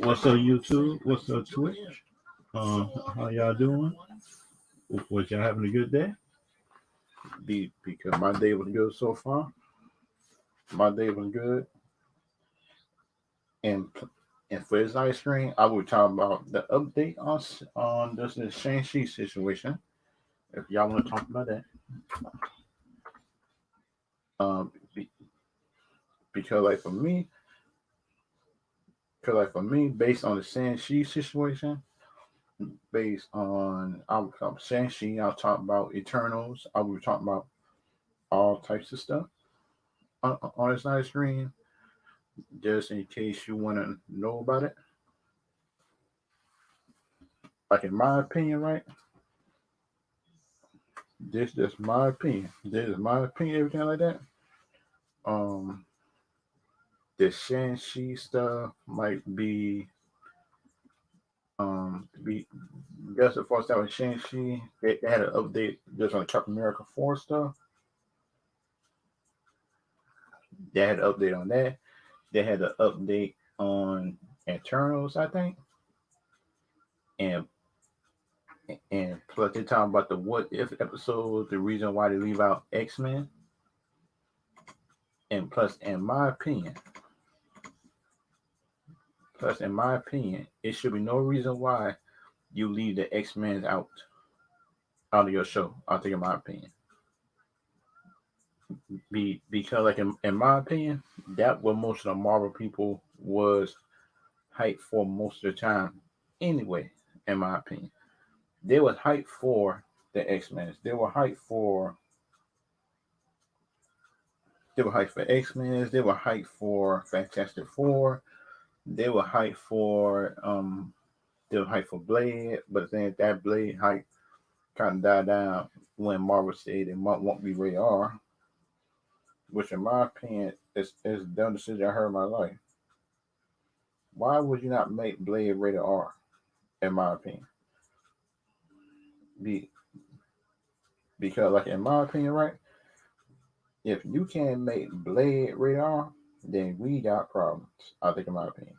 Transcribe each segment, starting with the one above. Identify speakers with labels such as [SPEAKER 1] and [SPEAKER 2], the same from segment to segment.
[SPEAKER 1] What's up, YouTube? What's up, Twitch? How y'all doing? Was y'all having a good day? Because my day was good so far. My day was good, and and for this ice cream, I will talk about the update on this Shangi situation. If y'all want to talk about that, be, because based on the Shangi situation, based on Shangi, I'll talk about Eternals. I will talk about all types of stuff on this ice cream, just in case you want to know about it. Like in my opinion, right? This is just my opinion. This is my opinion. Everything like that. Um, the Shanxi stuff might be just the first time with Shanxi. They had an update just on Captain America 4 stuff. They had an update on that. They had an update on Eternals, I think, and plus they talking about the what if episode, the reason why they leave out X-Men, and plus in my opinion, it should be no reason why you leave the X-Men out of your show. I think in my opinion, because like in my opinion, that what most of the Marvel people was hyped for most of the time. Anyway, in my opinion, they was hyped for the X-Men. They were hyped for X-Men. They were hyped for Fantastic Four. They were hyped for Blade, but then that Blade hype kind of died down when Marvel said it won't be rated R, which in my opinion is the dumbest decision I heard in my life. Why would you not make Blade rated R? In my opinion, because like in my opinion, right? If you can't make Blade rated R, then we got problems. I think in my opinion,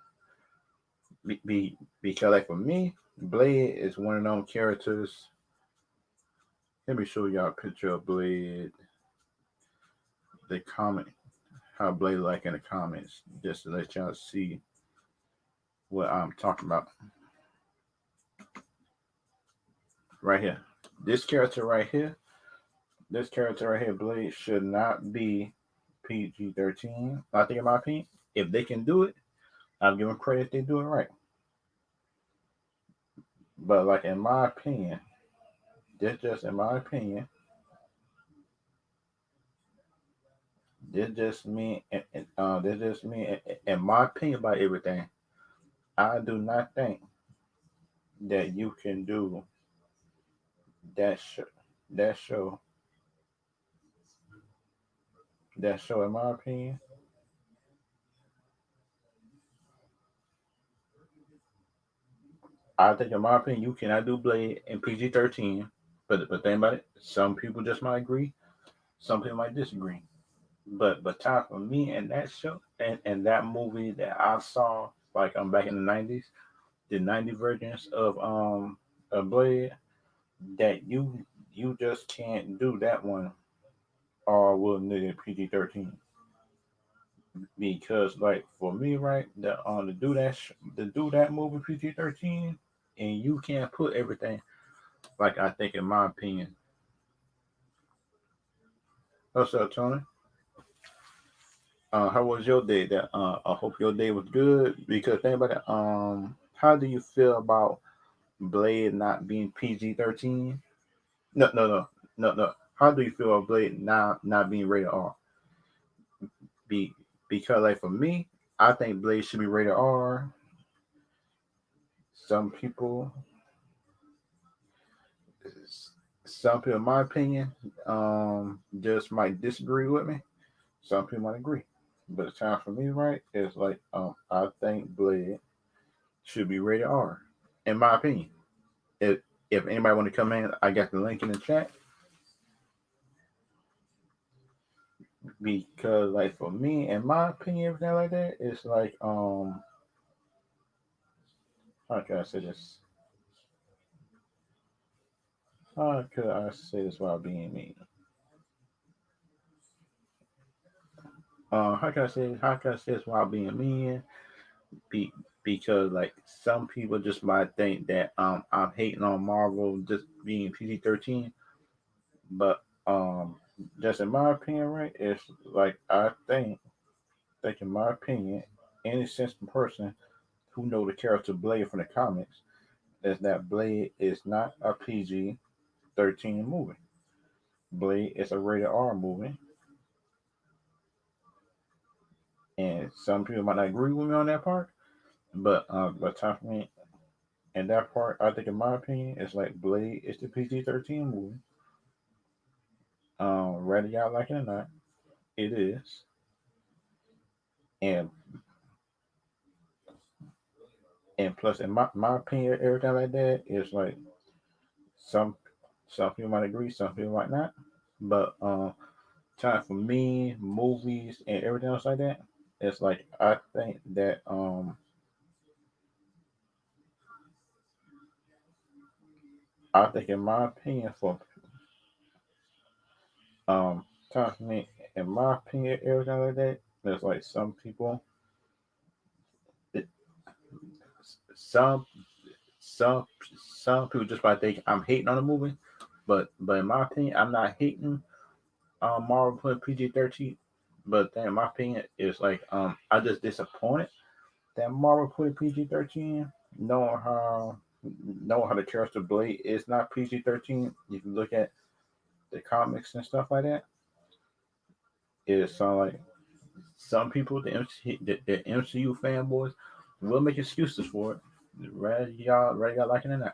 [SPEAKER 1] because like for me, Blade is one of them characters. Let me show y'all a picture of Blade. The comment, how Blade like in the comments, just to let y'all see what I'm talking about. Right here, this character right here, Blade should not be PG-13. I think in my opinion, if they can do it, I'll give them credit if they do it right. But like in my opinion, this just in my opinion, this just me in my opinion about everything. I do not think that you can do that that show in my opinion. I think in my opinion you cannot do Blade in PG-13. But think about it, some people just might agree, some people might disagree. But time for me and that show and that movie that I saw like I'm back in the 90s, the 90 versions of Blade, that you just can't do that one or will need a PG-13. Because like for me, right, to do that movie PG-13, and you can't put everything. Like I think, in my opinion. What's up, Tony? How was your day? That I hope your day was good. Because think about it. How do you feel about Blade not being PG-13? No. How do you feel about Blade not being rated R? Because like for me, I think Blade should be rated R. Some people, in my opinion, just might disagree with me. Some people might agree, but the time for me, right, is like I think Blade should be rated R, in my opinion. If anybody want to come in, I got the link in the chat. because like for me, in my opinion, everything like that, it's like how can I say this? How could I say this without being mean? How can I say how can I say this without being mean? Be, because like some people just might think that I'm hating on Marvel just being PG-13, but just in my opinion, right? It's like think in my opinion, any sensible person who know the character Blade from the comics is that Blade is not a PG-13 movie. Blade is a rated R movie, and some people might not agree with me on that part, but time for me and that part, I think in my opinion, it's like Blade is the PG-13 movie. Whether y'all like it or not, it is. And plus, in my opinion, everything like that is like some some people might agree, some people might not. But time for me, movies and everything else like that, it's like I think in my opinion for time for me, in my opinion, everything like that, there's like some people, it, some some some people just might think I'm hating on the movie, but in my opinion, I'm not hating Marvel putting PG-13. But then in my opinion, it's like I just disappointed that Marvel put PG-13, knowing how the character Blade is not PG-13. If you look at the comics and stuff like that, it's like some people, the MCU fanboys, will make excuses for it. Rather y'all like it or not,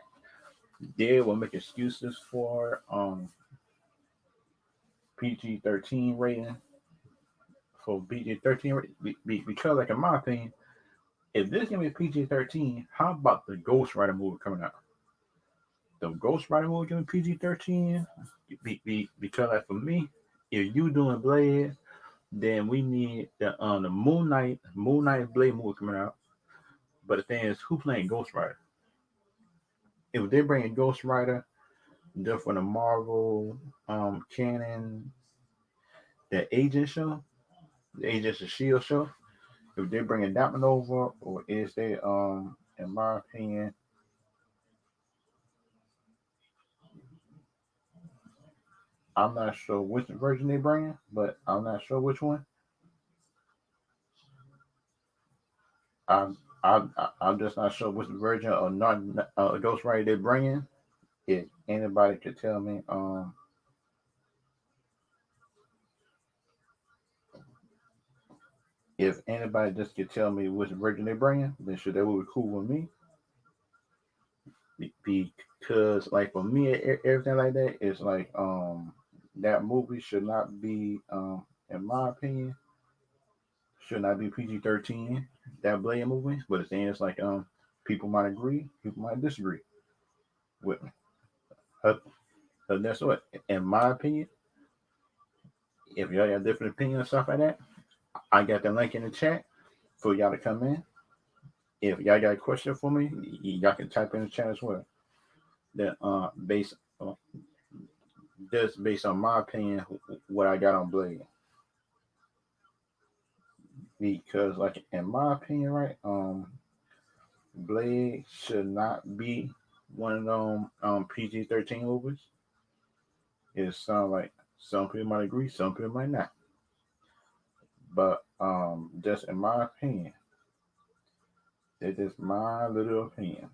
[SPEAKER 1] they will make excuses for PG-13 rating for PG-13 because, like in my opinion, if this gonna be PG-13, how about the Ghost Rider movie coming out? The Ghost Rider movie gonna be PG-13 because, like for me, if you doing Blade, then we need the Moon Knight Blade movie coming out. But the thing is, who playing Ghost Rider? If they bring a Ghost Rider, just for the Marvel canon, the Agent show, the Agents of Shield show, if they're bringing that one over, or is they in my opinion, I'm not sure which version they bringing, but I'm not sure which one. I'm just not sure which version or not Ghost Rider they're bringing. If anybody could tell me, if anybody just could tell me which version they're bringing, then sure that would be cool with me. Because like for me, everything like that is like that movie should not be in my opinion should not be PG-13. That Blade movie, but the thing is like people might agree, people might disagree with me. Uh, so that's what, in my opinion, if y'all got different opinions and stuff like that, I got the link in the chat for y'all to come in. If y'all got a question for me, y'all can type in the chat as well. That uh, based on my opinion, what I got on Blade, because like in my opinion, right, Blade should not be one of them PG-13 movies. It sounds like some people might agree, some people might not. But just in my opinion, it is my little opinion.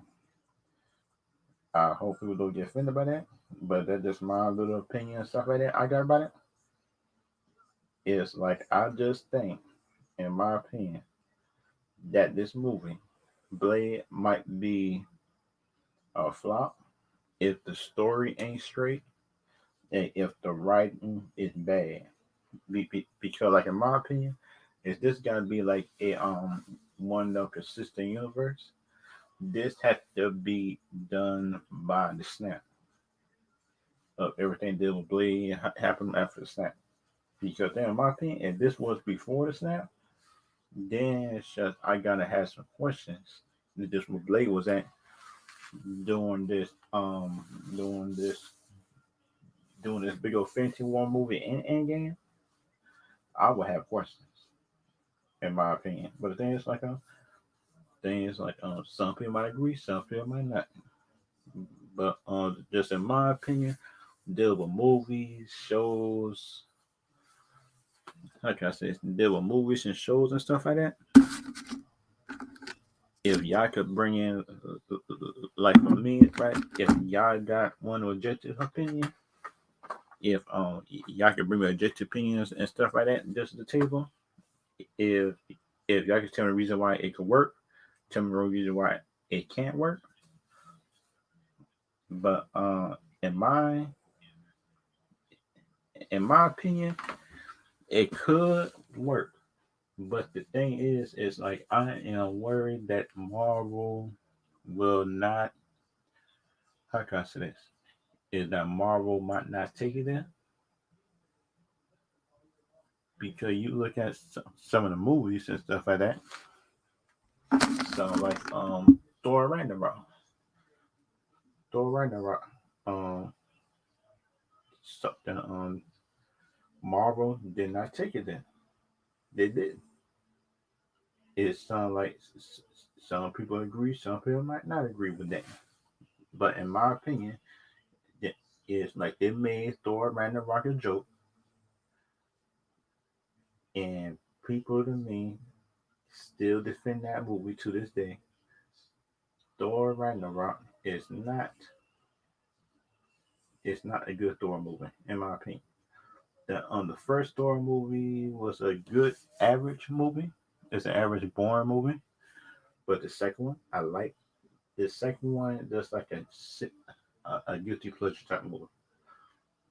[SPEAKER 1] I hope people don't get offended by that. But that's just my little opinion and stuff like that I got about it. It's like I just think, in my opinion, that this movie, Blade, might be a flop if the story ain't straight and if the writing is bad. Because, like in my opinion, if this gonna be like a one of consistent universe, this had to be done by the snap of everything that will bleed happened after the snap. Because then, in my opinion, if this was before the snap, then it's just I gotta have some questions. Just where Blade was at doing this, doing this, doing this big old fancy war movie in Endgame, I would have questions, in my opinion. But the thing is like, some people might agree, some people might not. But just in my opinion, deal with movies, shows. How can I say? Deal with movies and shows and stuff like that. If y'all could bring in, like for me, right? If y'all got one objective opinion, if y'all could bring me objective opinions and stuff like that, just to the table. If if y'all could tell me the reason why it could work, tell me the reason why it can't work. But in my in my opinion, it could work. But the thing is like I am worried that Marvel will not. How can I say this? Is that Marvel might not take it in because you look at some of the movies and stuff like that. So like Thor Ragnarok, Thor Ragnarok, um something Marvel did not take it in. They did. It sounds like some people agree, some people might not agree with that. But in my opinion, it's like it made Thor Ragnarok a joke, and people to me still defend that movie to this day. Thor Ragnarok is not it's not a good Thor movie, in my opinion. The first Thor movie was a good average movie. It's an average boring movie. But the second one, I like. The second one just like a guilty pleasure type movie.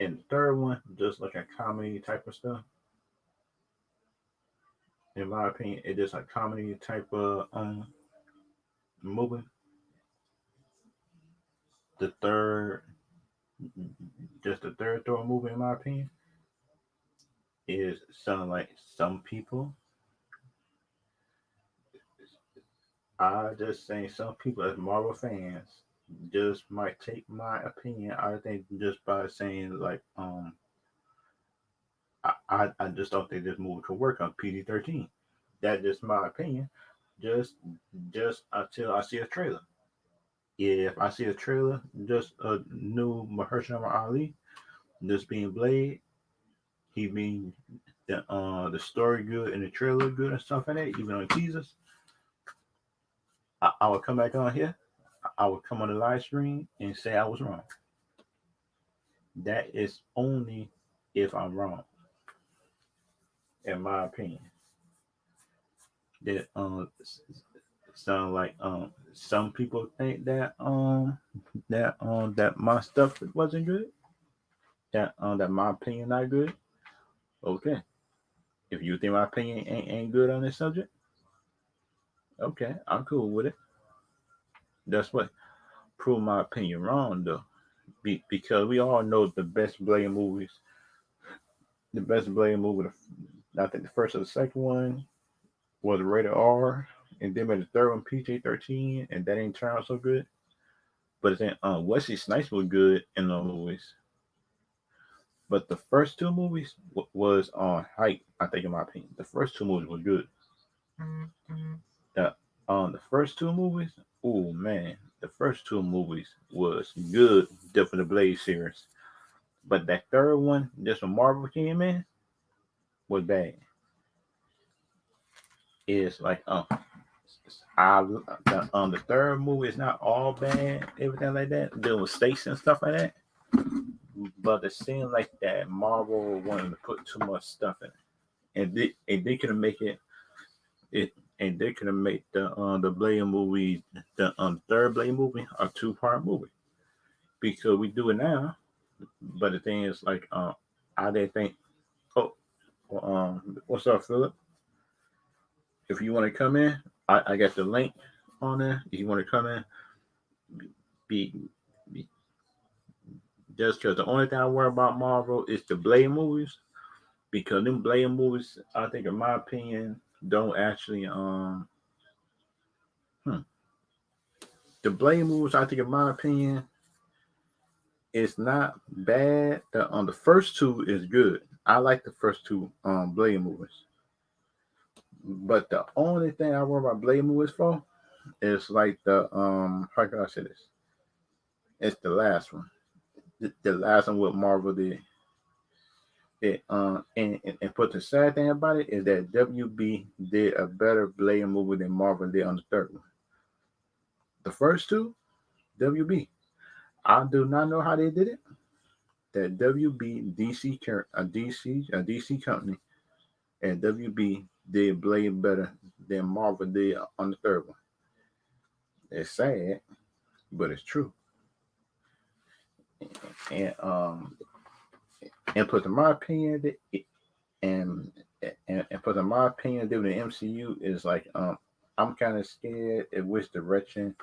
[SPEAKER 1] And the third one, just like a comedy type of stuff. In my opinion, it is a comedy type of movie. The third, just the third Thor movie, in my opinion, is something like some people. I just saying some people as Marvel fans just might take my opinion. I think just by saying like I just don't think this movie could work on PG-13. That's just my opinion. Just just until I see a trailer. If I see a trailer, just a new Mahershala Ali, just being Blade, he being the story good and the trailer good and stuff like that, even on teasers, I would come back on here. I would come on the live stream and say I was wrong. That is only if I'm wrong, in my opinion. That sound like some people think that my stuff wasn't good. That my opinion not good. Okay, if you think my opinion ain't good on this subject, okay, I'm cool with it. That's what prove my opinion wrong though, because we all know the best Blade movies. The best Blade movie, I think the first or the second one was rated R, and then made the third one PG-13, and that ain't turned out so good. But then Wesley Snipes was good in the movies. But the first two movies was on hype. I think, in my opinion, the first two movies were good. The the first two movies, oh man, the first two movies was good. For the Blade series, but that third one, just when Marvel came in, was bad. It's like the third movie is not all bad, everything like that. Dealing with stakes and stuff like that. But it seemed like that Marvel wanted to put too much stuff in it, and they could make it and they could have made the Blade movie, the third Blade movie, a two-part movie, because we do it now. But the thing is, like, I didn't think. Oh, well, what's up, Philip? If you want to come in, I got the link on there. If you want to come in, be, be just because the only thing I worry about Marvel is the Blade movies. because them Blade movies, I think, in my opinion, don't actually hmm, the Blade movies, I think, in my opinion, it's not bad. The first two is good. I like the first two Blade movies. But the only thing I worry about Blade movies for is like the how can I say this? It's the last one. The last one with Marvel did. And put the sad thing about it is that WB did a better Blade movie than Marvel did on the third one. The first two, WB. I do not know how they did it. That WB DC company and WB did Blade better than Marvel did on the third one. It's sad, but it's true. And and plus in my opinion, and and plus in my opinion, doing the MCU is like I'm kind of scared at which direction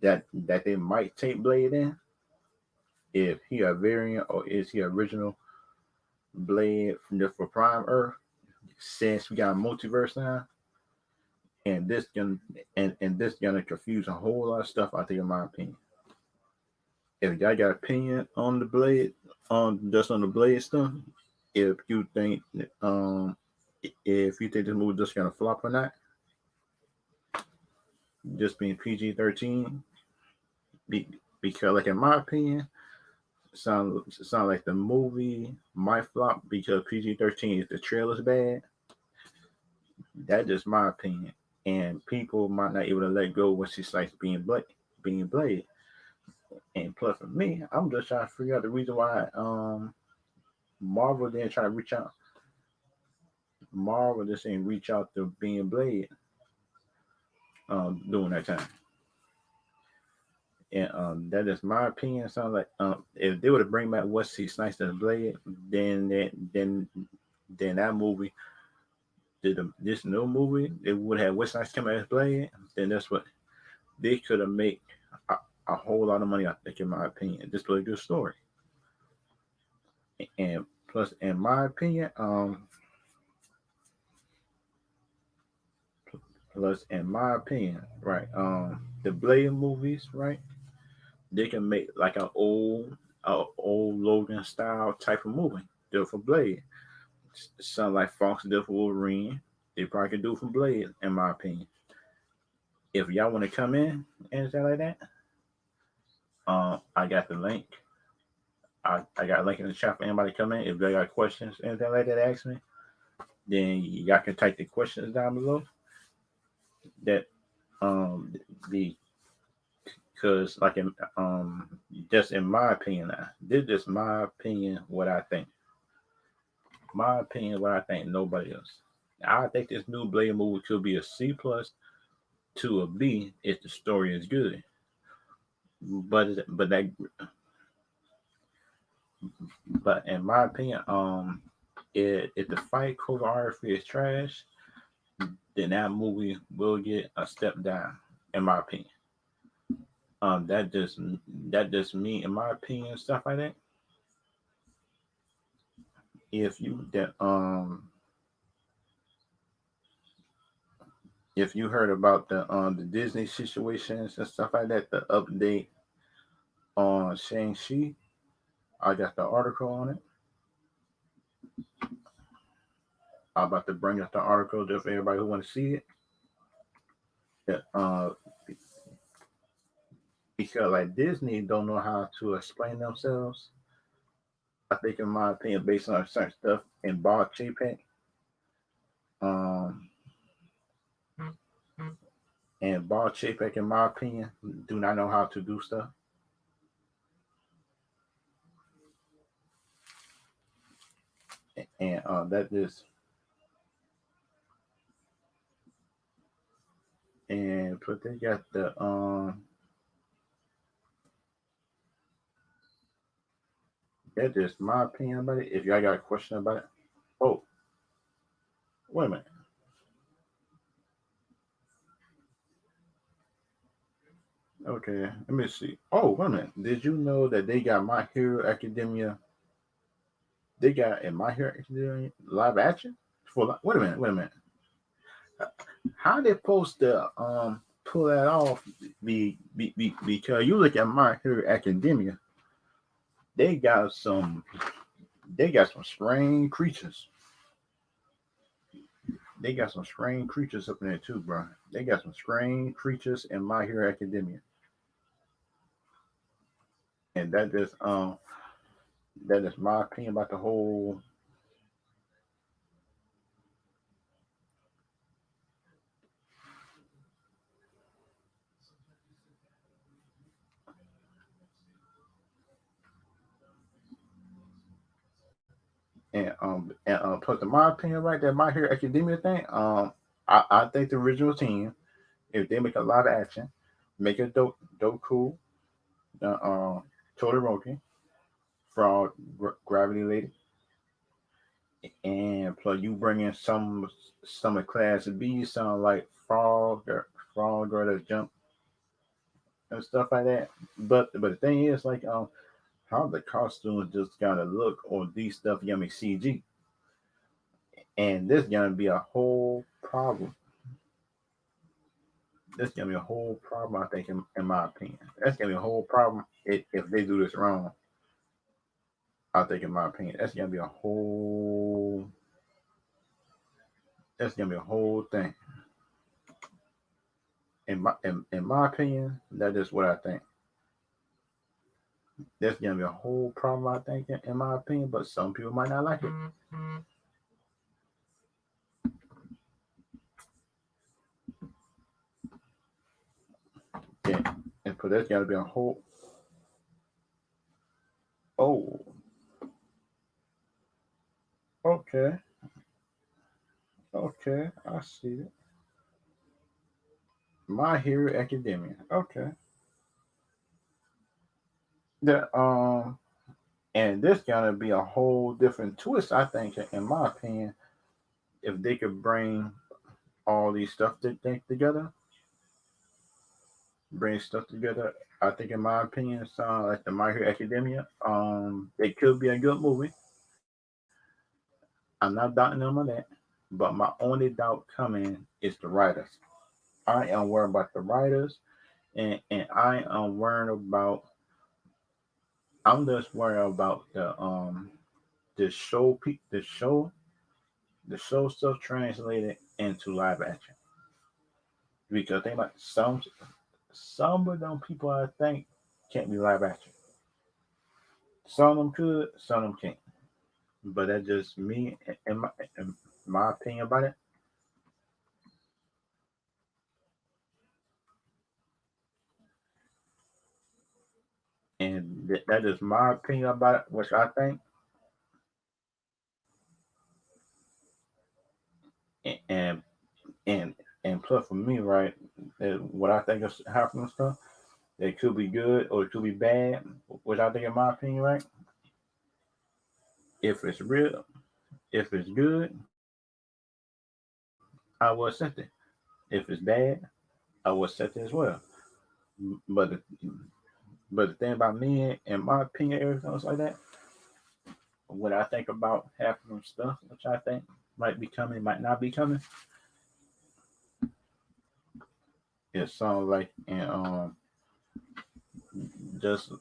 [SPEAKER 1] that they might take Blade in. If he a variant or is he original Blade from the for Prime Earth? Since we got a multiverse now, and this gonna confuse a whole lot of stuff. I think, in my opinion, if y'all got opinion on the Blade, on just on the Blade stuff, if you think um if you think this movie just gonna flop or not, just being PG-13, because like in my opinion, sound like the movie might flop because PG-13 is the trailer's bad. That's just my opinion, and people might not able to let go once he starts being Blade. And plus, for me, I'm just trying to figure out the reason why Marvel didn't try to reach out. Marvel just didn't reach out to being Blade during that time. And that is my opinion. Sounds like if they were to bring back Wesley Snipes as Blade, then then that movie, this new movie, it would have Wesley Snipes come as Blade. Then that's what they could have made a, a whole lot of money. I think, in my opinion, this was a good story. And plus, in my opinion, right, the Blade movies, right, they can make like old Logan style type of movie. Do it for Blade. Something like Fox did for Wolverine. They probably could do it for Blade, in my opinion. If y'all want to come in and say like that, I got the link. I got a link in the chat for anybody to come in. If they got questions, anything like that, ask me. Then y'all can type the questions down below. That um the because like in just in my opinion, this is my opinion. What I think. My opinion. What I think. Nobody else. I think this new Blade movie could be a C plus to a B if the story is good. But that but in my opinion, if the fight choreography is trash, then that movie will get a step down. In my opinion, that just me. In my opinion, stuff like that. If you that if you heard about the Disney situations and stuff like that, the update on Shang-Chi, I got the article on it. I'm about to bring up the article just for everybody who want to see it. Yeah, because like Disney don't know how to explain themselves. I think, in my opinion, based on certain stuff in Bob Chapek, um, and Bob Chapek, in my opinion, do not know how to do stuff. And that is, and but they got that is my opinion about it. If y'all got a question about it, oh, wait a minute. Okay, let me see. Oh, wait a minute. Did you know that they got My Hero Academia They got in my hair live action wait a minute, wait a minute. How they supposed to pull that off? Because you look at My Hero Academia, they got some they got some strange creatures. They got some strange creatures up in there too, bro. They got some strange creatures in My Hero Academia, and that is my opinion about the whole. And plus, in my opinion, right, that My Hero Academia thing, I think the original team, if they make a live action, make it dope cool, uh, Todoroki, Frog, Gravity Lady, and plus you bring in some of Class B, some like Frog or the Jump and stuff like that. But the thing is, like, how the costumes just gotta look or these stuff gonna be CG, and this gonna be a whole problem. This gonna be a whole problem, I think, in my opinion. That's gonna be a whole problem if they do this wrong. I think, in my opinion, that's gonna be a whole thing. In my opinion, that is what I think. That's gonna be a whole problem, I think, in my opinion. But some people might not like it. Yeah, and for that's gonna be a whole. Oh, okay, okay, I see it. My Hero Academia. Okay, the and this gonna be a whole different twist, I think, in my opinion, if they could bring all these stuff together, bring stuff together. I think, in my opinion, it sounds like the My Hero Academia. It could be a good movie. I'm not doubting them on that, but my only doubt coming is the writers. I am worried about the writers, and I am worried about. I'm just worried about the the show stuff translated into live action, because they like some of them people, I think, can't be live action. Some of them could, some of them can't. But that's just me and my opinion about it. And that is my opinion about it, which I think. And and and plus for me, right, what I think is happening stuff, it could be good or it could be bad. Which I think, in my opinion, right, if it's real, if it's good, I will accept it. If it's bad, I will accept it as well. But but the thing about me, in my opinion, everything else like that, what I think about happening stuff, which I think might be coming, might not be coming, it sounds like, and just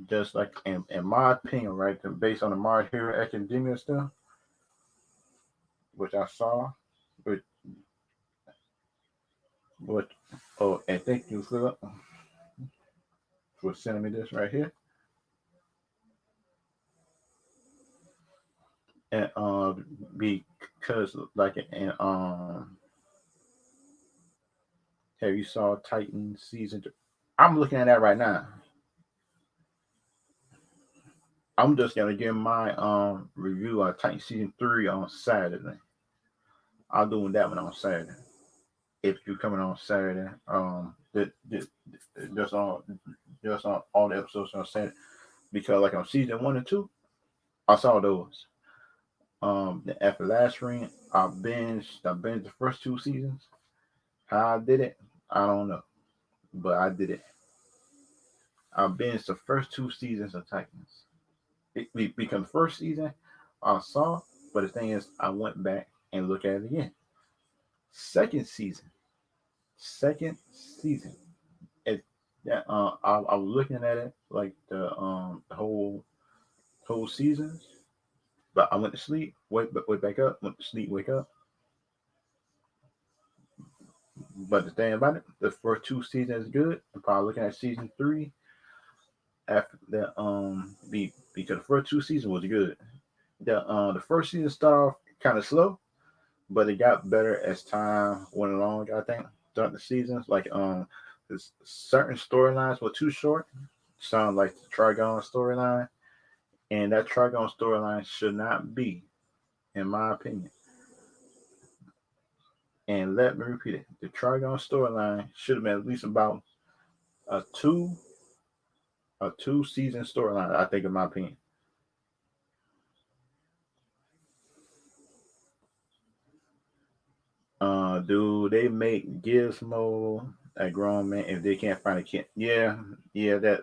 [SPEAKER 1] just like, in my opinion, right, based on the My Hero Academia stuff, which I saw, which, which oh, and thank you, Philip, for sending me this right here. And because, like, and have you saw Titan season 3? I'm looking at that right now. I'm just gonna give my review on Titan season 3 on Saturday. I'm doing that one on Saturday. If you're coming on Saturday, just on all the episodes on Saturday, because like on season 1 and 2, I saw those. After last ring, I binged the first 2 seasons. How I did it, I don't know, but I did it. I binged the first 2 seasons of Titans. Because first season I saw, but the thing is, I went back and looked at it again. Second season, second season. It that I was looking at it like the whole seasons, but I went to sleep, wake back up, went to sleep, wake up. But the thing about it, the first two seasons is good. I'm probably looking at season three after the because the first two seasons was good. The first season started off kind of slow, but it got better as time went along. I think throughout the seasons, like certain storylines were too short. Sound like the Trigon storyline, and that Trigon storyline should not be, in my opinion. And let me repeat it: the Trigon storyline should have been at least about a two season storyline. I think, in my opinion. Do they make Gizmo a grown man if they can't find a kid? Yeah, yeah. That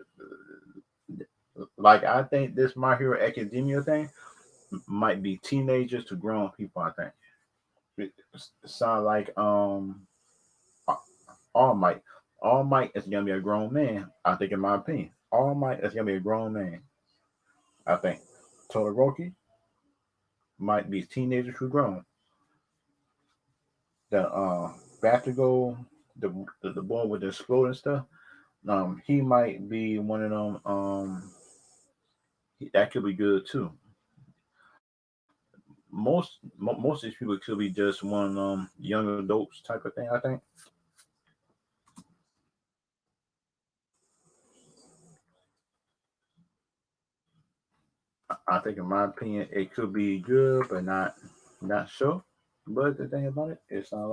[SPEAKER 1] like I think this My Hero Academia thing might be teenagers to grown people. I think it sound like All Might. All Might is gonna be a grown man. I think, in my opinion, All Might is gonna be a grown man. I think Todoroki might be teenagers who grown. The Batigo, the boy with the exploding stuff. He might be one of them. That could be good too. Most of these people could be just one of them young adults type of thing. I think. I think, in my opinion, it could be good, but not sure. But the thing about it, it sounds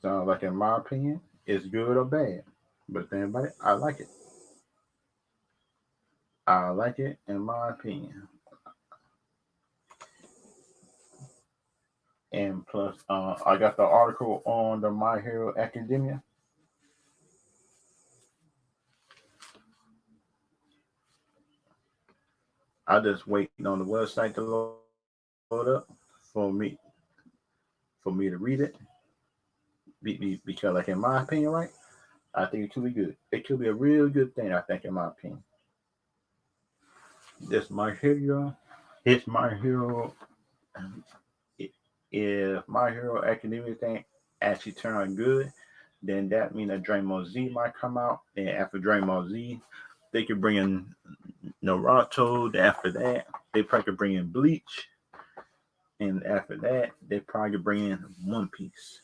[SPEAKER 1] like, in my opinion, it's good or bad. But the thing about it, I like it. I like it, in my opinion. And plus, I got the article on the My Hero Academia. I just waiting on the website to load up for me to read it. Because, like, in my opinion, right, I think it could be good. It could be a real good thing. I think, in my opinion, this My Hero, it's My Hero. If My Hero Academia thing actually turn out good, then that means that Dragon Ball Z might come out. And after Dragon Ball Z, they could bring in Naruto. Then after that, they probably could bring in Bleach. And after that, they probably could bring in One Piece.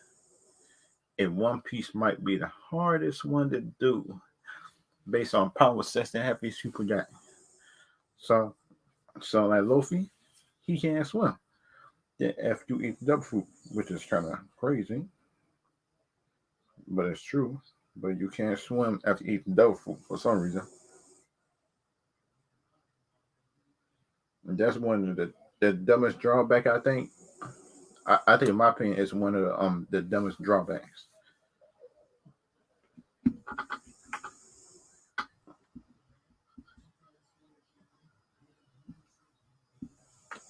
[SPEAKER 1] And One Piece might be the hardest one to do based on power sets that half these people got. So, like Luffy, he can't swim. Then after you eat the double fruit, which is kind of crazy, but it's true. But you can't swim after eating double fruit for some reason. And that's one of the dumbest drawback. I think. I think, in my opinion, it's one of the dumbest drawbacks.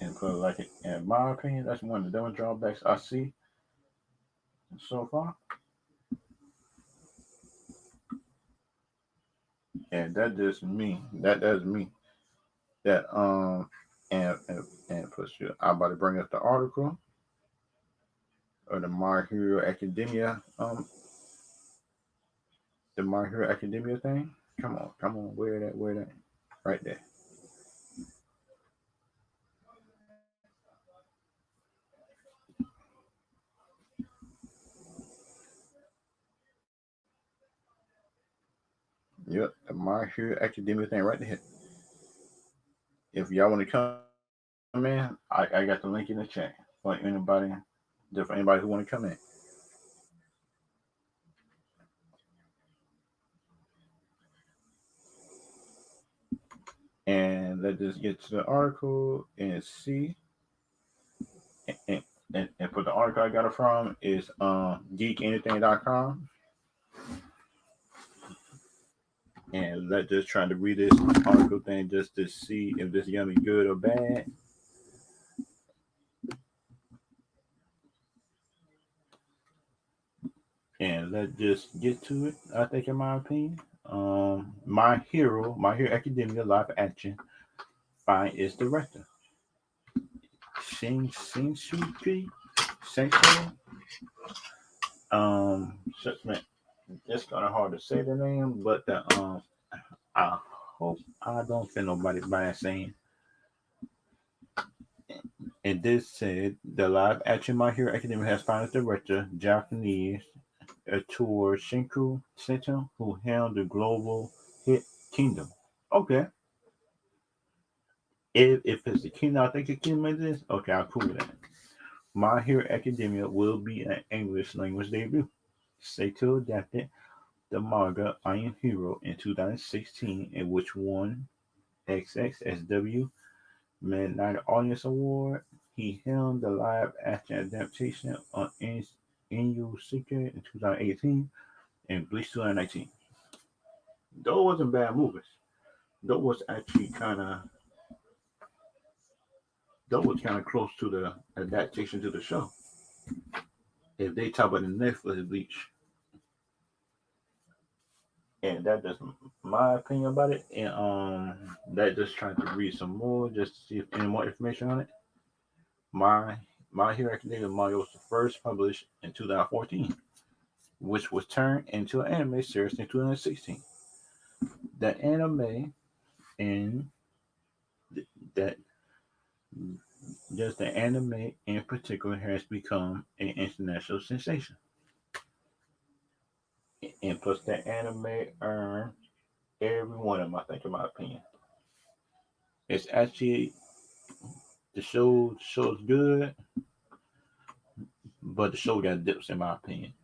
[SPEAKER 1] And put it like it, in my opinion, that's one of the dumbest drawbacks I see so far. And that just me. That's me. That and push you. I'm about to bring up the article or the My Hero Academia thing. Come on, where that, right there. Yep, the My Hero Academia thing right there. If y'all want to come in, I got the link in the chat for anybody who want to come in. And let's just get to the article and see. And, and for the article I got it from is geekanything.com. And let's just try to read this article thing just to see if this is gonna be good or bad. And let's just get to it. I think, in my opinion, My Hero Academia live action find its director, Shangi-chi, Shangi. Man, it's kind of hard to say the name, but I hope I don't feel nobody by saying. And this said, the live action My Hero Academia has found its director, Japanese tour Shinku Seto, who helmed the global hit Kingdom. Okay, if it's the Kingdom, I think the Kingdom is this. Okay, I'll cool with that. My Hero Academia will be an English language debut. Seto adapted the manga Iron Hero in 2016, in which won XXSW Midnight Audience Award. He helmed the live action adaptation on Inu Secret in 2018 and Bleach 2019. Those wasn't bad movies. Those was actually kind of close to the adaptation to the show. If they talk about the Netflix Bleach, and that just my opinion about it, and that just trying to read some more just to see if any more information on it. My My Hero Academia manga was the first published in 2014, which was turned into an anime series in 2016. The anime and that just the anime in particular has become an international sensation. And plus the anime earned every one of them, I think, in my opinion. It's actually the show's good, but the show got dips in my opinion.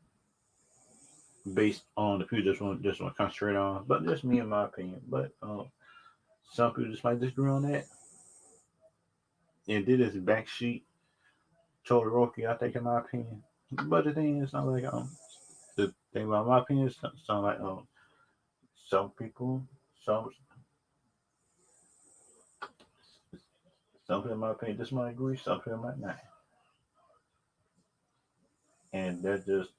[SPEAKER 1] Based on the people just want to concentrate on, but just me in my opinion. But some people just might disagree on that. And did this backsheet Todoroki, I think, in my opinion. But the thing is, not like the thing about my opinion is sound like some people, some some people in my opinion just might agree, some people might not. And that's just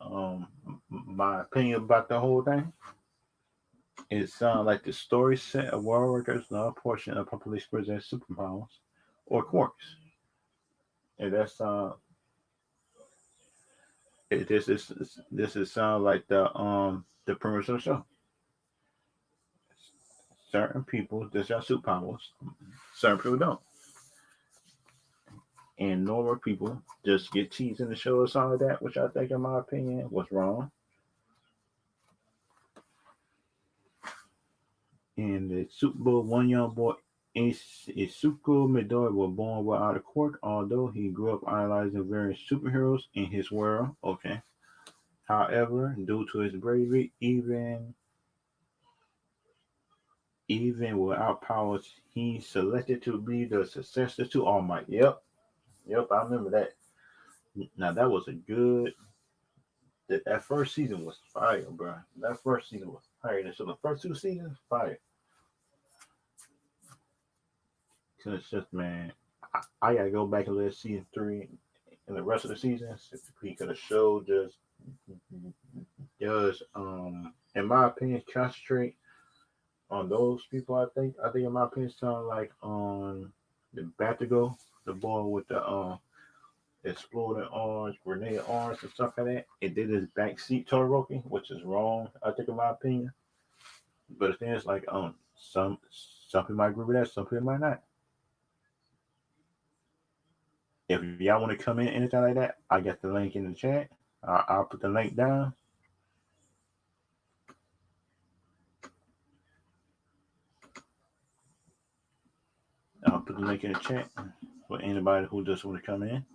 [SPEAKER 1] my opinion about the whole thing. It sounds like the story set of world workers, not a portion of population presents superpowers or quirks. And that's this is sound like the premise of the show. Certain people just got superpowers, certain people don't. And normal people just get teased in the show or something like that, which I think, in my opinion, was wrong. In the Super Bowl, one young boy, Isuko Midori, was born without a quirk, although he grew up idolizing various superheroes in his world. Okay. However, due to his bravery, even without powers, he's selected to be the successor to All Might. Yep, I remember that. Now that was a good. That first season was fire, bro. That first season was fire. So the first two seasons, fire. So it's just, man, I gotta go back and let season three and the rest of the seasons because the show just in my opinion concentrate on those people. I think in my opinion sound like on the Batigo, the boy with the exploding arms, grenade arms and stuff like that. It did his backseat Todoroki, which is wrong, I think, in my opinion. But the thing is, like, some people might agree with that, some people might not. If y'all want to come in anything like that, I got the link in the chat. I'll put the link down. I'll put the link in the chat for anybody who just want to come in.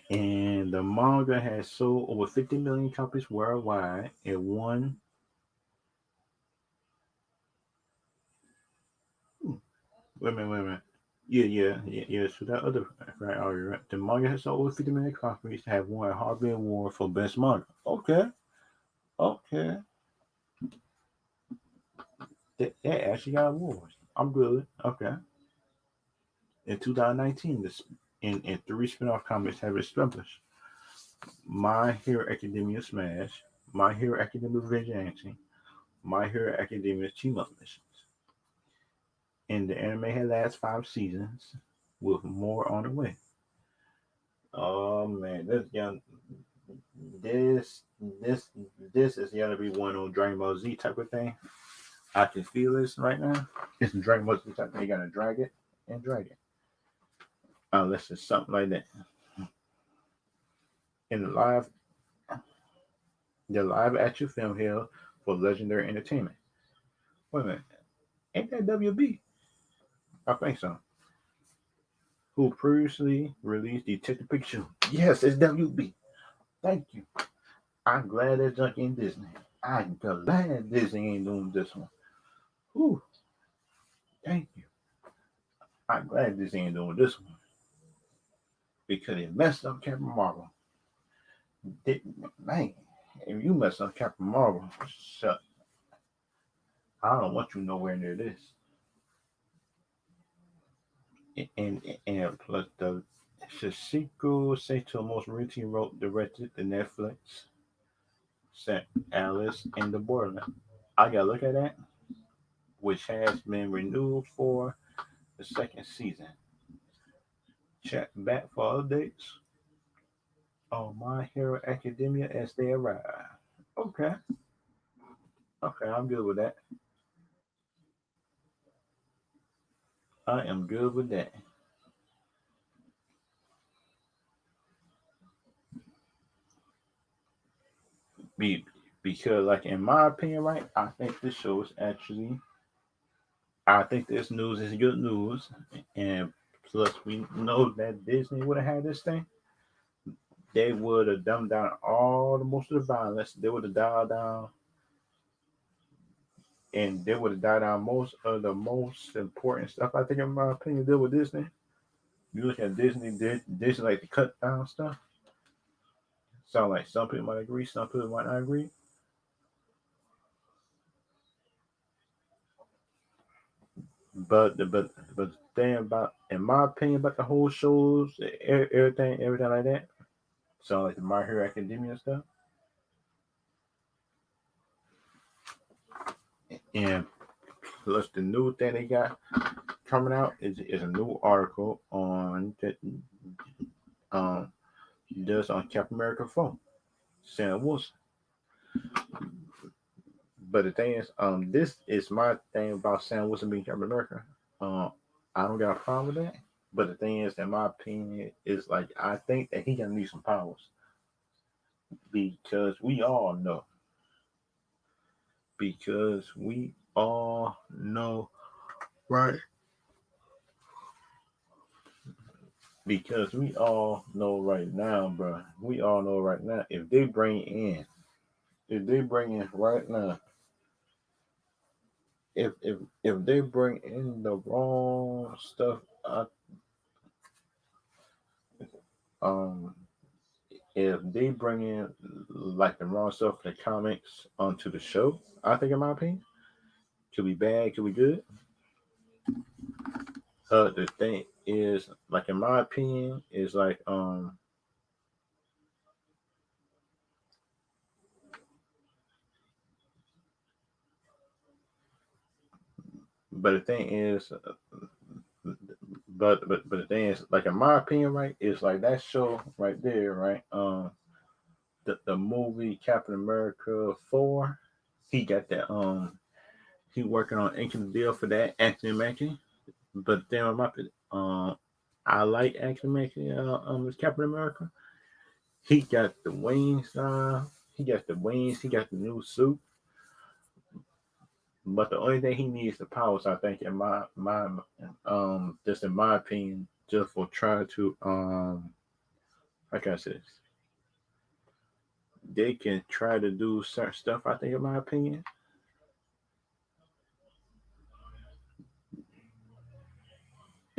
[SPEAKER 1] And the manga has sold over 50 million copies worldwide. It won. Wait a minute. yeah. So that other right, all right. The manga has over 50 million copies. Have won a Harvey Award for best manga. Okay, okay. They actually got awards. I'm good. Okay. In 2019, in three spin-off comics have established My Hero Academia Smash, My Hero Academia Vigilante, My Hero Academia Team Up Missions. And the anime had last 5 seasons, with more on the way. Oh man, this this this is gonna be one on Dragon Ball Z type of thing. I can feel this right now. It's Dragon Ball Z type thing. You're gonna drag it and drag it. Unless it's something like that. In the live action film here for Legendary Entertainment. Wait a minute, ain't that WB? I think so. Who previously released Detective Pikachu? Yes, it's WB. Thank you. I'm glad that junk ain't Disney. I'm glad Disney ain't doing this one. Whew, thank you. I'm glad Disney ain't doing this one because it messed up Captain Marvel. Man, if you mess up Captain Marvel, shut. I don't want you nowhere near this. And plus the Shishiko Saito most recently wrote directed the Netflix set Alice in the Borderland. I gotta look at that, which has been renewed for the second season. Check back for updates on My Hero Academia as they arrive. Okay, okay, I'm good with that. I am good with that. Be because, like in my opinion, right, I think this show is actually. I think this news is good news, and plus we know that Disney would have had this thing. They would have dumbed down all the most of the violence. They would have dialed down, and they would have dialed down most of the most important stuff. I think, in my opinion, deal with Disney. You look at Disney, Disney like to cut down stuff. So like some people might agree, some people might not agree. But the thing about, in my opinion, about the whole shows, everything like that. So like the My Hero Academia stuff, and plus the new thing they got coming out is a new article on that um does on Captain America 4, Sam Wilson. But the thing is, this is my thing about Sam Wilson being Captain America. I don't got a problem with that. But the thing is, in my opinion, is like I think that he gonna need some powers because we all know. Because we all know, right? Because we all know right now, bro. We all know right now. If they bring in right now, if they bring in the wrong stuff, um, if they bring in like the wrong stuff from the comics onto the show, I think, in my opinion, could be bad, could be good. The thing is, like in my opinion, is like but the thing is, but the thing is, like in my opinion, right, is like that show right there, right? The movie Captain America 4, he got that he working on inking the deal for that Anthony Mackie. But then I like Anthony Mackie as Captain America. He got the wings, he got the wings, he got the new suit. But the only thing he needs the powers, I think, in my just in my opinion, just for trying to like I said, they can try to do certain stuff. I think, in my opinion,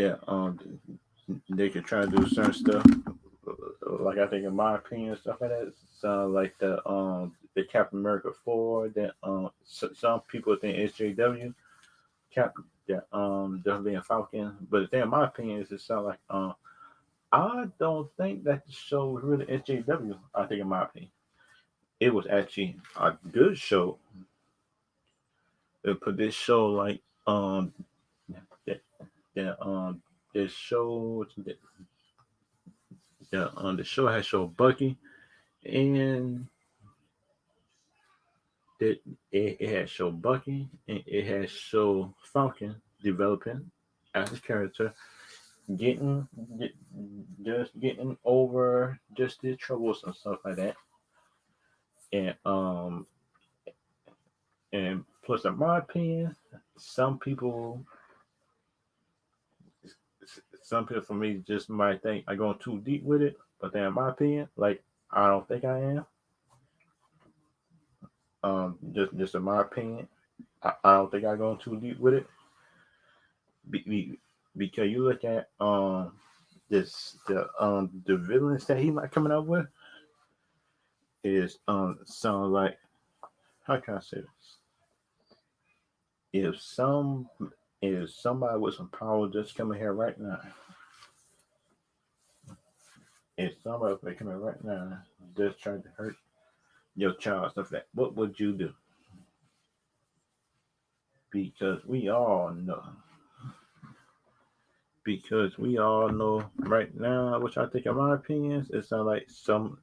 [SPEAKER 1] Yeah, they could try to do certain stuff. Like I think, in my opinion, stuff like that. Sound like the Captain America 4. That some people think SJW Cap that definitely being Falcon. But the thing, in my opinion, is it sound like I don't think that the show was really SJW. I think, in my opinion, it was actually a good show. They put this show like that that this show the show has show Bucky, and that it has show Bucky, and it has show Falcon developing as a character, getting get, just getting over just the troubles and stuff like that, and plus, in my opinion, some people some people for me just might think I'm going too deep with it, but then in my opinion, like, I don't think I am. Just in my opinion, I don't think I'm going too deep with it. Be, be, because you look at the villains that he might coming up with is sound like, how can I say this? If some if somebody with some power just coming here right now, if somebody coming right now just trying to hurt your child, stuff like that, what would you do? Because we all know, right now, which I think, in my opinions, it sound like some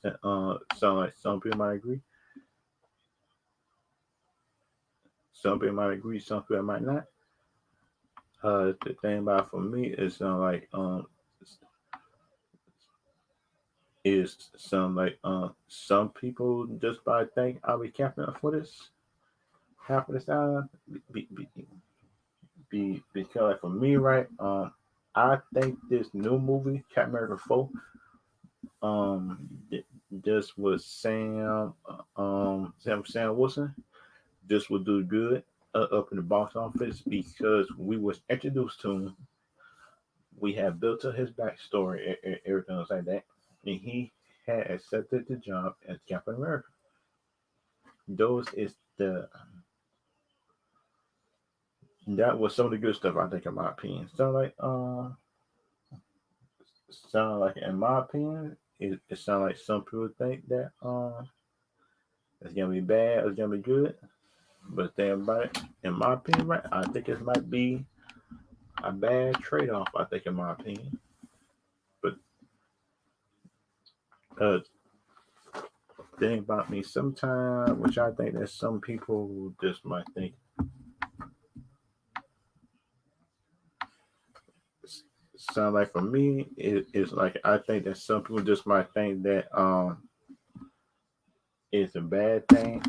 [SPEAKER 1] people might agree, some people might agree, some people might not. The thing about, for me, is sound like is some like some people just by think I'll be capping up for this half of the time, be, be, because, like, for me, right, I think this new movie, Captain America 4, um just with Sam Wilson, this will do good up in the box office, because we was introduced to him, we have built up his backstory, everything else like that, and he had accepted the job as Captain America. Those is the That was some of the good stuff, I think, in my opinion. Sound like in my opinion, it sound like some people think that it's gonna be bad, it's gonna be good. But then, about it, in my opinion, right, I think it might be a bad trade off, I think, in my opinion. But uh thing about me sometimes, which I think that some people just might think, sound like, for me, it's like, I think that some people just might think that it's a bad thing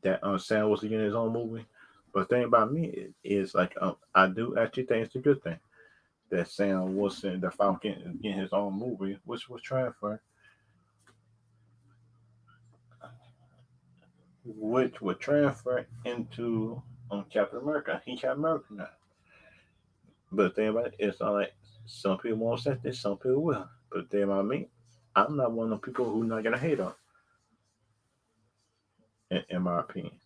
[SPEAKER 1] that Sam was getting his own movie. But the thing about me is, like, I do actually think it's a good thing that Sam Wilson, the Falcon, is getting his own movie, which was transferred, which would transfer into Captain America. He Captain America now. But the thing about it is, like, some people won't accept this, some people will. But the thing about me, I'm not one of the people who not gonna hate on, in my opinion.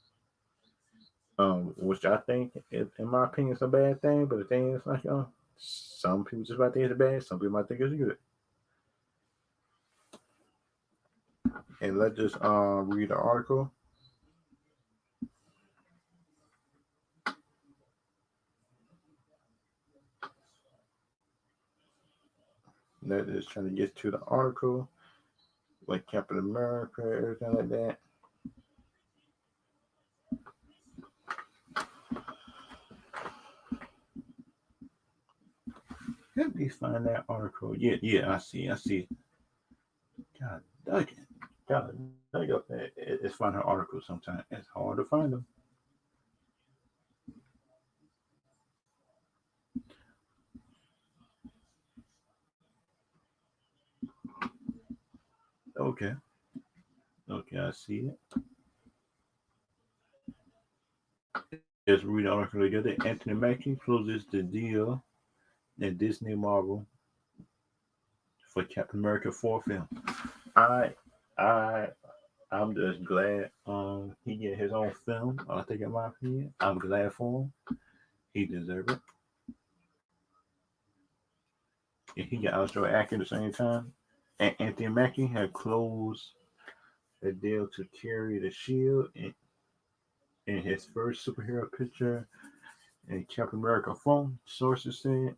[SPEAKER 1] Which I think, in my opinion, is a bad thing. But the thing is, like, some people just might think it's bad, some people might think it's good. And let's just read the article. Let's just trying to get to the article, like Captain America, everything like that. Let me find that article. Yeah, yeah, I see. God dang it. God dang it. It's finding articles sometimes. It's hard to find them. Okay. Okay, I see it. just read the article together. Anthony Mackie closes the deal in Disney Marvel for Captain America 4 film. I I I'm just glad he get his own film. I think in my opinion. I'm glad for him. He deserves it. And he got also acting at the same time. And Anthony Mackie had closed a deal to carry the shield in his first superhero picture in Captain America 4, sources said.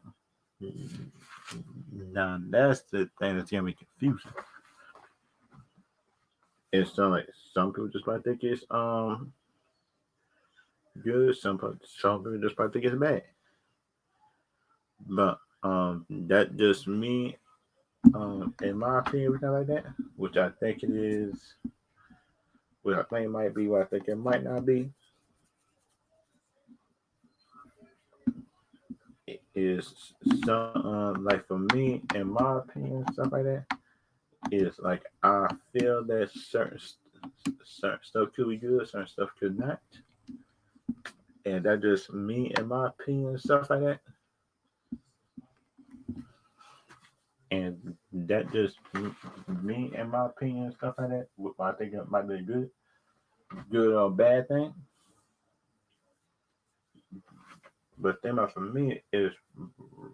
[SPEAKER 1] Now that's the thing that's gonna be confusing. It's like some people just might think it's good, some people just might think it's bad. But that just me in my opinion, everything like that, which I think it is, which I think it might be, what I think it might not be, is some like for me, in my opinion, stuff like that, is like I feel that certain stuff could be good, certain stuff could not, and that just me, in my opinion, stuff like that, and that just me, in my opinion, stuff like that. I think it might be a good or bad thing. But then for me is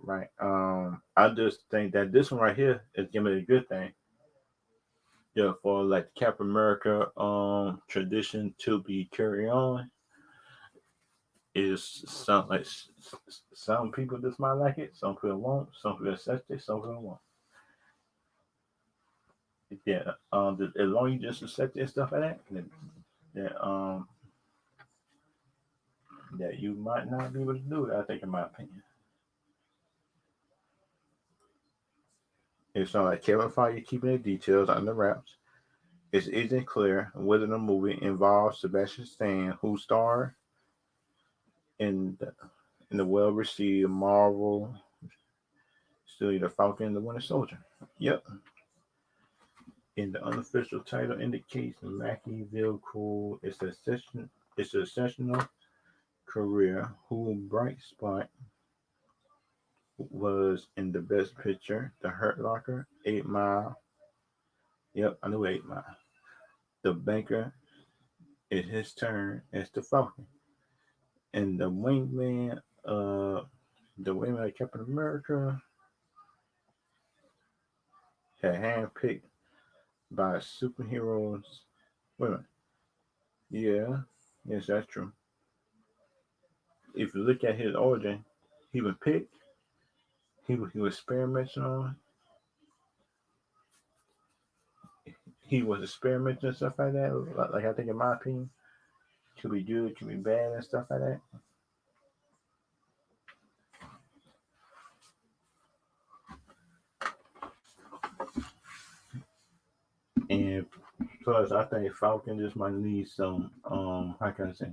[SPEAKER 1] right. I just think that this one right here is gonna be a good thing. Yeah, for like Captain America tradition to be carried on is some people just might like it, some people won't, some people accept it, some people won't. Yeah, as long as you just accept it and stuff like that, that that you might not be able to do it. I think, in my opinion, it's not like Kevin Feige keeping the details under wraps. It isn't clear whether the movie involves Sebastian Stan, who starred in the well-received Marvel still the Falcon and the Winter Soldier. Yep. And the unofficial title indicates Machiavelli Cool it's a exceptional career who bright spot was in the best picture, The Hurt Locker, 8 Mile. Yep, I knew 8 Mile. The Banker is his turn as the Falcon. And the wingman of Captain America had handpicked by superheroes. Wait a minute. Yeah, yes, that's true. If you look at his origin, he was picked. He was experimenting on. He was experimenting and stuff like that. Like I think, in my opinion, could be good, could be bad, and stuff like that. And plus, I think Falcon just might need some. How can I say?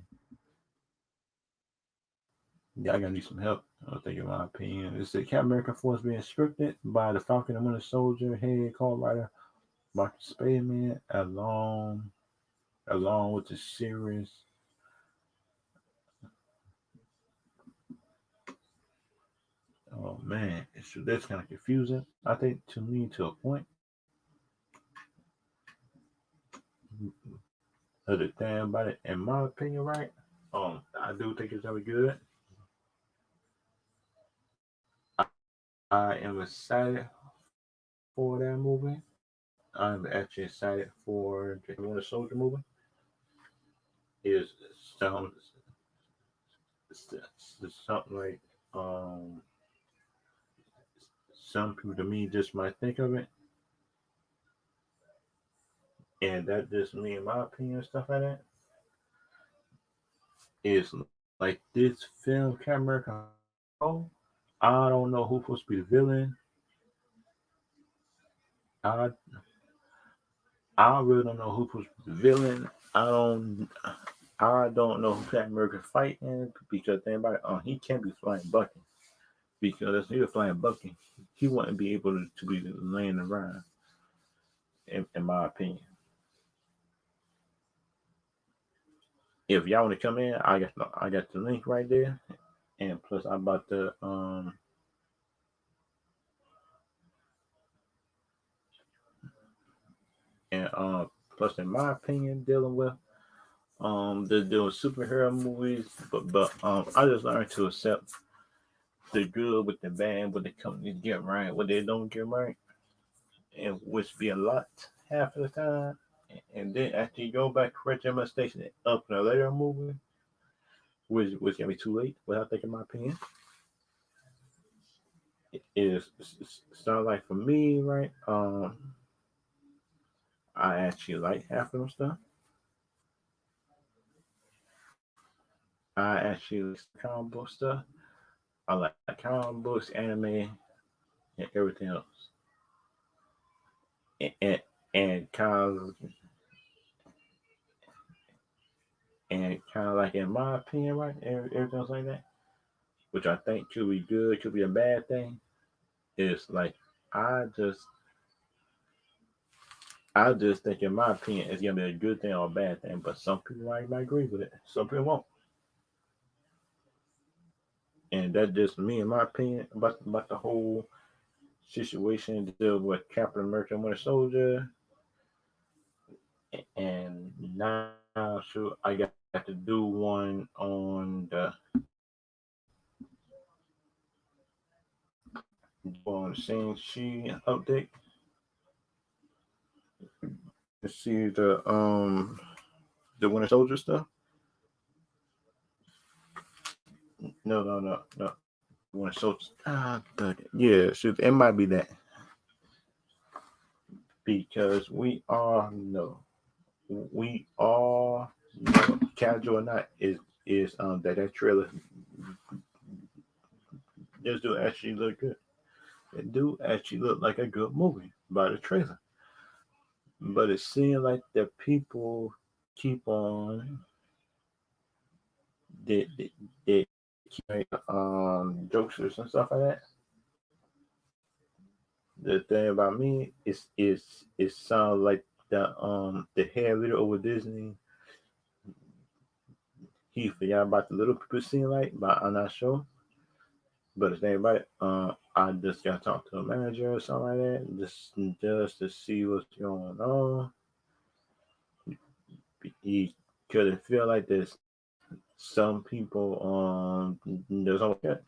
[SPEAKER 1] Yeah, I gotta need some help. I think, in my opinion, it's the Captain America Force being scripted by the Falcon and Winter Soldier head call writer Marcus Spademan, along with the series. Oh man, that's kind of confusing. I think, to me, to a point. Other thing about it, in my opinion, right? I do think it's gonna be good. I am excited for that movie. I'm actually excited for the Winter Soldier movie. Is some something like um some people, to me, just might think of it, and that just me, in my opinion, stuff like that, is like this film Camera. I don't know who's supposed to be the villain. I I really don't know who's supposed to be the villain. I don't know who Captain America fighting, because think about it, he can't be flying Bucky, because if he was flying Bucky, he wouldn't be able to be laying around. In my opinion, If y'all want to come in, I got the link right there, and plus I'm about to and plus in my opinion, dealing with they're doing superhero movies, but I just learned to accept the good with the bad, what the companies get right, what they don't get right, and which be a lot half of the time. And then after you go back, correct your mistakes and up in a later movie, which can be too late, without thinking my opinion, is sound like for me, right? I actually like half of them stuff. I actually like comic book stuff. I like comic books, anime, and everything else. And and kind of like in my opinion, right? Everything else like that, which I think could be good, could be a bad thing. Is like I just I just think in my opinion it's gonna be a good thing or a bad thing, but some people might agree with it, some people won't, and that's just me in my opinion about the whole situation deal with Captain America and Winter Soldier. And now, so I got to do one on the Shang-Chi update to see the Winter Soldier stuff. No. Winter Soldier. Yeah, shoot, it might be that because we all know, casual or not, is that trailer. This do actually look good. It do actually look like a good movie by the trailer. But it seems like the people keep on they keep jokesters and stuff like that. The thing about me is it sounds like the head leader over Disney. He forgot about the little people seem like, but I'm not sure. But the thing about it, I just got to talk to a manager or something like that, just to see what's going on. He could feel like there's some people there's always that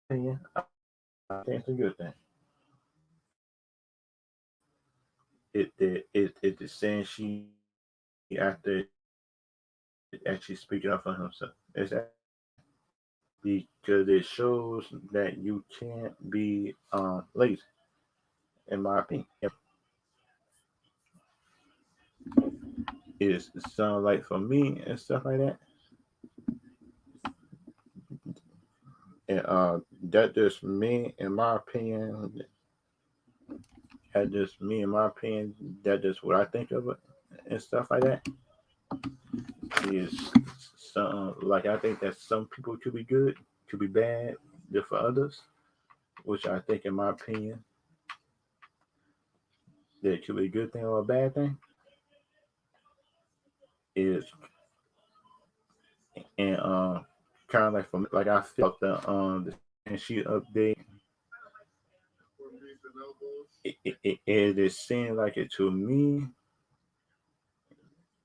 [SPEAKER 1] opinion. I think it's a good thing. It is saying she after actually speaking up for himself. It's because it shows that you can't be lazy, in my opinion. It sounds like for me and stuff like that, and that just me in my opinion. That just me in my opinion. That just what I think of it and stuff like that. Is some like I think that some people could be good, could be bad, good for others, which I think in my opinion that could be a good thing or a bad thing. Is and kind of like from like I felt the and she update it is seemed like it to me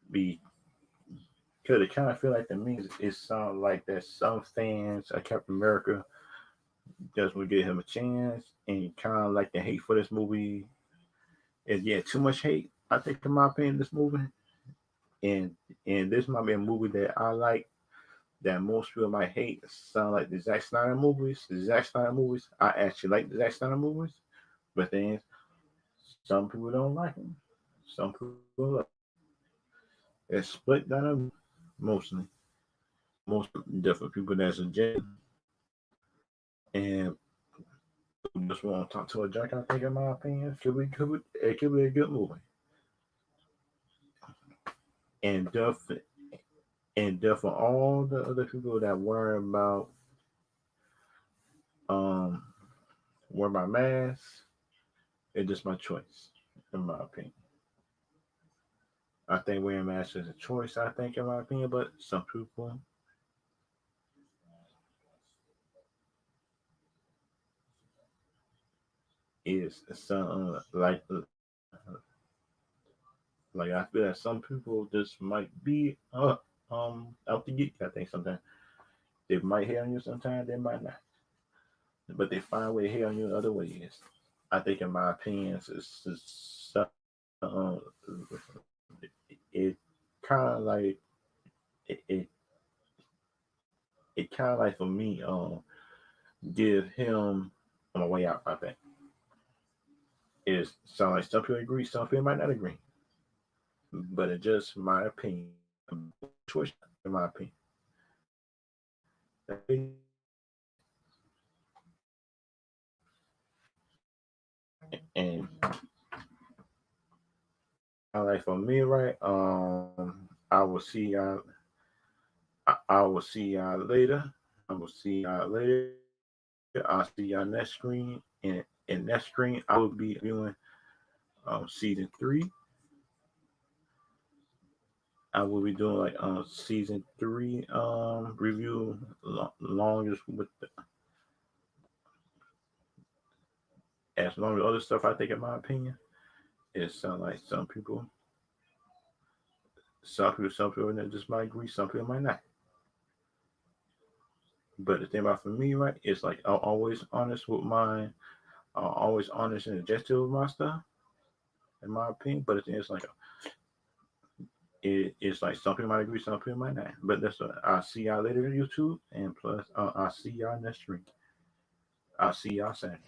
[SPEAKER 1] because it kind of feel like to me it sounds like that some fans of Captain America just would give him a chance and kind of like the hate for this movie is yeah too much hate. I think in my opinion this movie and and this might be a movie that I like that most people might hate. Sound like the Zack Snyder movies. The Zack Snyder movies. I actually like the Zack Snyder movies, but then some people don't like them. Some people love. It's split down the middle, mostly. Most different people that's a gen and just want to talk to a junk. I think, in my opinion, it could be a good movie. And for all the other people that um worry about mass, it's just my choice, in my opinion. I think wearing masks is a choice. I think, in my opinion, but some people is some like I feel that some people just might be out to get you. I think sometimes they might hate on you, sometimes they might not, but they find a way to hate on you in other ways. I think, in my opinion, it's it kind of like it it kind of like for me give him on my way out. I think is sound like some people agree, some people might not agree, but it's just my opinion. Choice, in my opinion. And like for me, right? I will see y'all. I will see y'all later. I will see y'all later. I'll see y'all next screen. And in next screen, I will be reviewing season three. I will be doing like season three review longest with as long as other stuff. I think, in my opinion, it sounds like some people that just might agree, some people might not. But the thing about for me, right, it's like I'm always honest with my, always honest and objective with my stuff, in my opinion. But the thing is like it's like some people might agree, some people might not. But that's what I'll see y'all later on YouTube, and plus I'll see y'all next week. I'll see y'all Saturday.